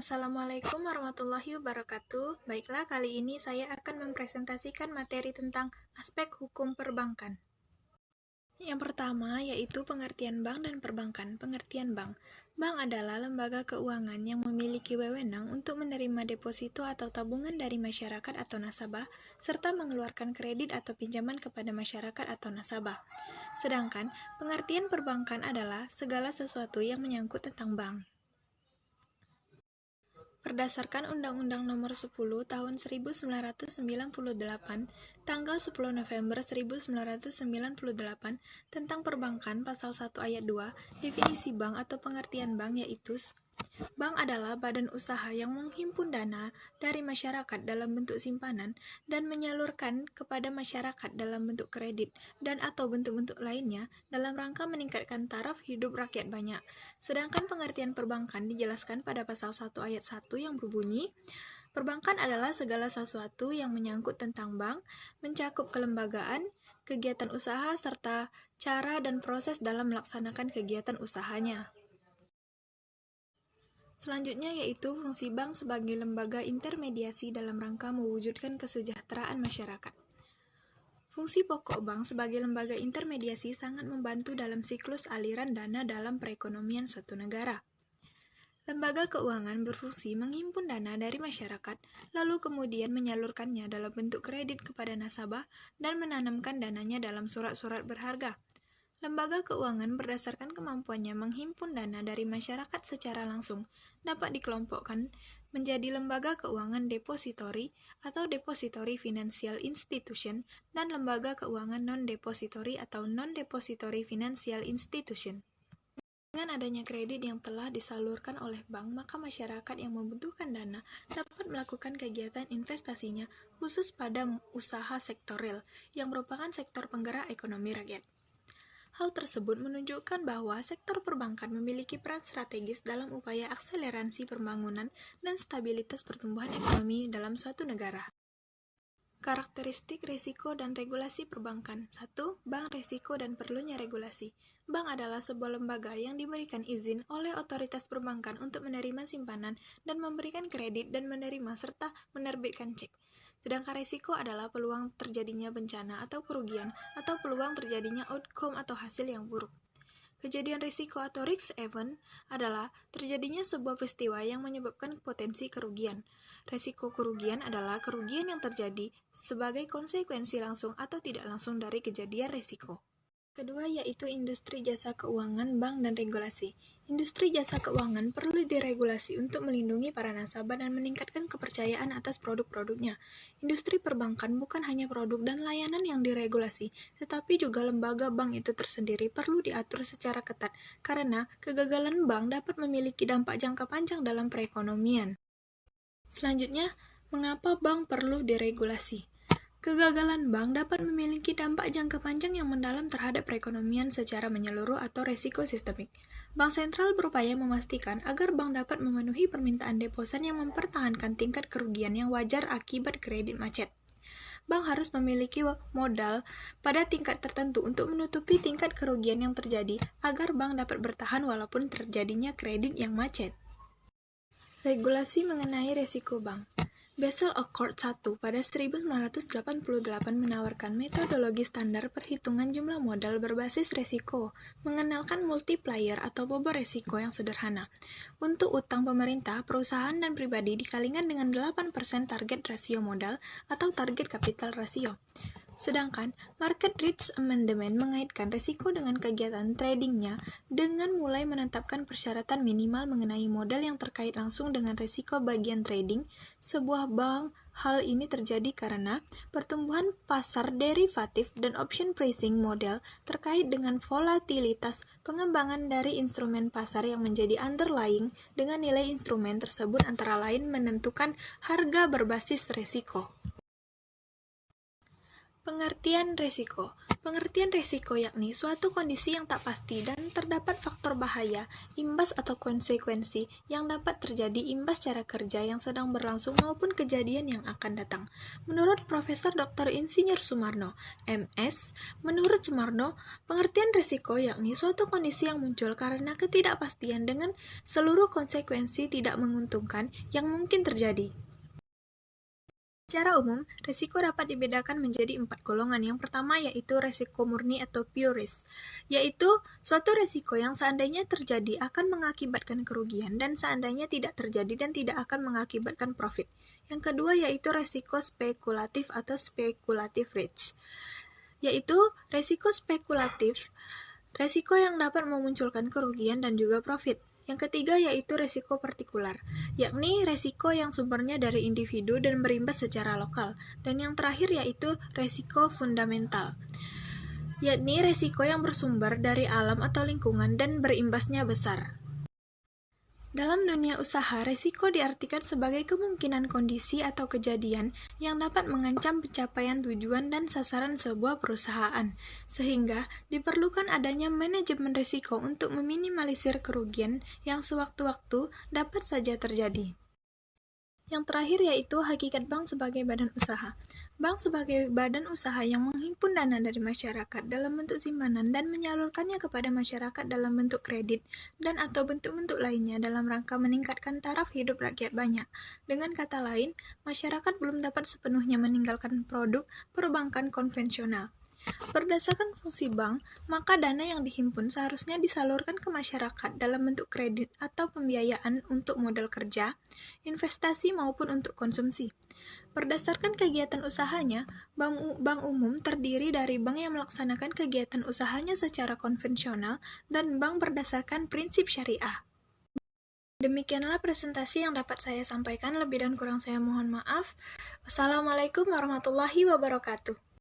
Assalamualaikum warahmatullahi wabarakatuh. Baiklah, kali ini saya akan mempresentasikan materi tentang aspek hukum perbankan. Yang pertama yaitu pengertian bank dan perbankan. Pengertian bank. Bank adalah lembaga keuangan yang memiliki wewenang untuk menerima deposito atau tabungan dari masyarakat atau nasabah, serta mengeluarkan kredit atau pinjaman kepada masyarakat atau nasabah. Sedangkan pengertian perbankan adalah segala sesuatu yang menyangkut tentang bank. Berdasarkan Undang-Undang Nomor 10 Tahun 1998, tanggal 10 November 1998 tentang perbankan pasal 1 ayat 2, definisi bank atau pengertian bank yaitu bank adalah badan usaha yang menghimpun dana dari masyarakat dalam bentuk simpanan dan menyalurkan kepada masyarakat dalam bentuk kredit dan atau bentuk-bentuk lainnya dalam rangka meningkatkan taraf hidup rakyat banyak. Sedangkan pengertian perbankan dijelaskan pada pasal 1 ayat 1 yang berbunyi, perbankan adalah segala sesuatu yang menyangkut tentang bank, mencakup kelembagaan, kegiatan usaha, serta cara dan proses dalam melaksanakan kegiatan usahanya. Selanjutnya yaitu fungsi bank sebagai lembaga intermediasi dalam rangka mewujudkan kesejahteraan masyarakat. Fungsi pokok bank sebagai lembaga intermediasi sangat membantu dalam siklus aliran dana dalam perekonomian suatu negara. Lembaga keuangan berfungsi menghimpun dana dari masyarakat, lalu kemudian menyalurkannya dalam bentuk kredit kepada nasabah dan menanamkan dananya dalam surat-surat berharga. Lembaga keuangan berdasarkan kemampuannya menghimpun dana dari masyarakat secara langsung dapat dikelompokkan menjadi lembaga keuangan depository atau depository financial institution dan lembaga keuangan non-depository atau non-depository financial institution. Dengan adanya kredit yang telah disalurkan oleh bank, maka masyarakat yang membutuhkan dana dapat melakukan kegiatan investasinya khusus pada usaha sektor real yang merupakan sektor penggerak ekonomi rakyat. Hal tersebut menunjukkan bahwa sektor perbankan memiliki peran strategis dalam upaya akselerasi pembangunan dan stabilitas pertumbuhan ekonomi dalam suatu negara. Karakteristik risiko dan regulasi perbankan. 1. Bank risiko dan perlunya regulasi. Bank adalah sebuah lembaga yang diberikan izin oleh otoritas perbankan untuk menerima simpanan dan memberikan kredit dan menerima serta menerbitkan cek. Sedangkan risiko adalah peluang terjadinya bencana atau kerugian atau peluang terjadinya outcome atau hasil yang buruk. Kejadian risiko atau risk event adalah terjadinya sebuah peristiwa yang menyebabkan potensi kerugian. Risiko kerugian adalah kerugian yang terjadi sebagai konsekuensi langsung atau tidak langsung dari kejadian risiko. Kedua yaitu industri jasa keuangan, bank, dan regulasi. Industri jasa keuangan perlu diregulasi untuk melindungi para nasabah dan meningkatkan kepercayaan atas produk-produknya. Industri perbankan bukan hanya produk dan layanan yang diregulasi, tetapi juga lembaga bank itu tersendiri perlu diatur secara ketat, karena kegagalan bank dapat memiliki dampak jangka panjang dalam perekonomian. Selanjutnya, mengapa bank perlu diregulasi? Kegagalan bank dapat memiliki dampak jangka panjang yang mendalam terhadap perekonomian secara menyeluruh atau resiko sistemik. Bank sentral berupaya memastikan agar bank dapat memenuhi permintaan deposan yang mempertahankan tingkat kerugian yang wajar akibat kredit macet. Bank harus memiliki modal pada tingkat tertentu untuk menutupi tingkat kerugian yang terjadi agar bank dapat bertahan walaupun terjadinya kredit yang macet. Regulasi mengenai resiko bank. Basel Accord 1 pada 1988 menawarkan metodologi standar perhitungan jumlah modal berbasis resiko, mengenalkan multiplier atau bobot resiko yang sederhana. Untuk utang pemerintah, perusahaan dan pribadi dikalikan dengan 8% target rasio modal atau target capital ratio. Sedangkan Market Risk Amendment mengaitkan resiko dengan kegiatan tradingnya dengan mulai menetapkan persyaratan minimal mengenai modal yang terkait langsung dengan resiko bagian trading sebuah bank. Hal ini terjadi karena pertumbuhan pasar derivatif dan option pricing model terkait dengan volatilitas pengembangan dari instrumen pasar yang menjadi underlying dengan nilai instrumen tersebut antara lain menentukan harga berbasis resiko. Pengertian risiko. Pengertian risiko yakni suatu kondisi yang tak pasti dan terdapat faktor bahaya, imbas atau konsekuensi yang dapat terjadi imbas cara kerja yang sedang berlangsung maupun kejadian yang akan datang. Menurut Profesor Dr. Insinyur Sumarno, MS, menurut Sumarno, pengertian risiko yakni suatu kondisi yang muncul karena ketidakpastian dengan seluruh konsekuensi tidak menguntungkan yang mungkin terjadi. Secara umum, risiko dapat dibedakan menjadi 4 golongan. Yang pertama yaitu risiko murni atau pure risk, yaitu suatu risiko yang seandainya terjadi akan mengakibatkan kerugian dan seandainya tidak terjadi dan tidak akan mengakibatkan profit. Yang kedua yaitu risiko spekulatif atau speculative risk, yaitu risiko spekulatif, risiko yang dapat memunculkan kerugian dan juga profit. Yang ketiga yaitu risiko partikular, yakni risiko yang sumbernya dari individu dan berimbas secara lokal. Dan yang terakhir yaitu risiko fundamental, yakni risiko yang bersumber dari alam atau lingkungan dan berimbasnya besar. Dalam dunia usaha, risiko diartikan sebagai kemungkinan kondisi atau kejadian yang dapat mengancam pencapaian tujuan dan sasaran sebuah perusahaan, sehingga diperlukan adanya manajemen risiko untuk meminimalisir kerugian yang sewaktu-waktu dapat saja terjadi. Yang terakhir yaitu hakikat bank sebagai badan usaha. Bank sebagai badan usaha yang menghimpun dana dari masyarakat dalam bentuk simpanan dan menyalurkannya kepada masyarakat dalam bentuk kredit dan atau bentuk-bentuk lainnya dalam rangka meningkatkan taraf hidup rakyat banyak. Dengan kata lain, masyarakat belum dapat sepenuhnya meninggalkan produk perbankan konvensional. Berdasarkan fungsi bank, maka dana yang dihimpun seharusnya disalurkan ke masyarakat dalam bentuk kredit atau pembiayaan untuk modal kerja, investasi maupun untuk konsumsi. Berdasarkan kegiatan usahanya, bank umum terdiri dari bank yang melaksanakan kegiatan usahanya secara konvensional dan bank berdasarkan prinsip syariah. Demikianlah presentasi yang dapat saya sampaikan, lebih dan kurang saya mohon maaf. Wassalamualaikum warahmatullahi wabarakatuh.